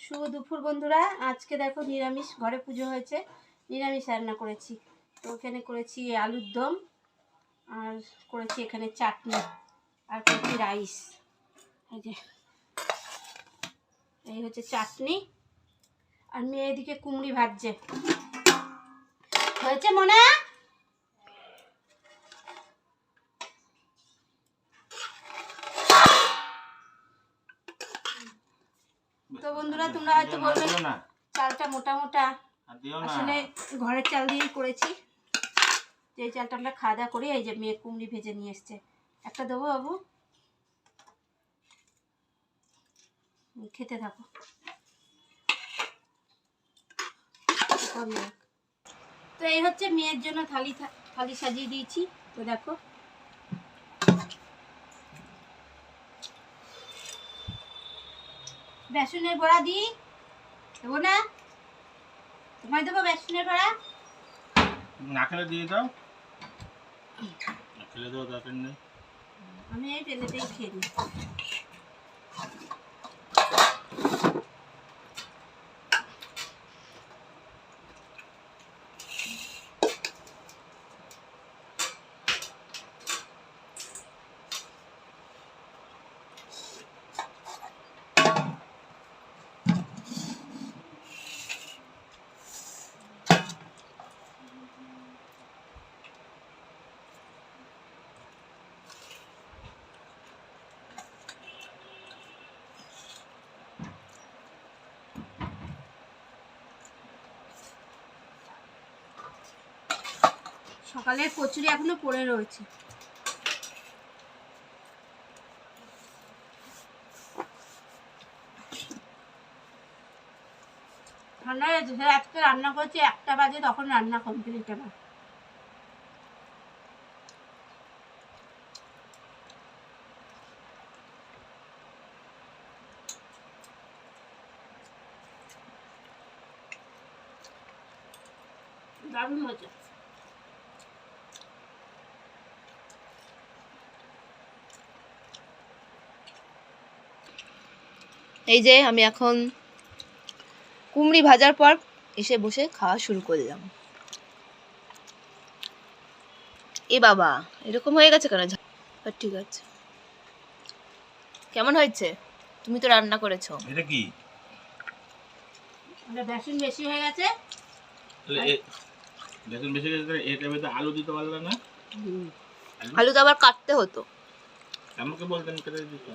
শুভ দুপুর বন্ধুরা। আজকে দেখো নিরামিষ, ঘরে পুজো হয়েছে, নিরামিষ রান্না করেছি। তো এখানে করেছি আলুর দম, আর করেছি এখানে চাটনি, আর করেছি রাইস। এই হচ্ছে চাটনি, আর মেয়ে এদিকে কুমড়ি ভাজছে। হয়েছে মনে? তো বন্ধুরা তোমরা হয়তো বলবে চালটা মোটা মোটা, আসলে ঘরের চাল দিয়েই করেছি। যে চালটা আমরা খাওয়া দাওয়া করি। এই যে মেয়ে কুমড়ি ভেজে নিয়ে এসছে, একটা দেবো বাবু, খেতে থাকো। তো এই হচ্ছে মেয়ের জন্য থালি সাজিয়ে দিয়েছি। তো দেখো বেসনের বড়া দিই, দেবো না? তোমায় দেবো বেসনের বড়া? না খেলে দিয়ে দাও, খেলে দাও, দরকার নেই। আমি এই তেলেতেই খেয়ে নিই। সকালের কচুরি এখনো পড়ে রয়েছে। ঠান্ডা হয়েছে, আজকে রান্না করছি 1টা বাজে, তখন রান্না কমপ্লিট আমার। দারুণ হয়েছে। এই যে আমি এখন কুমড়ি ভাজার পর এসে বসে খাওয়া শুরু করলাম। এ বাবা, এরকম হয়ে গেছে কেন? ঠিক আছে, কেমন হয়েছে? তুমি তো রান্না করেছো। এটা কি? মানে বেসন বেশি হয়ে গেছে। বেসন বেশি হয়ে গেছে, এটা তো আলু দিতে পারলে না? আলু তো আবার কাটতে হতো। আমাকে বলতেন কেটে দিতে।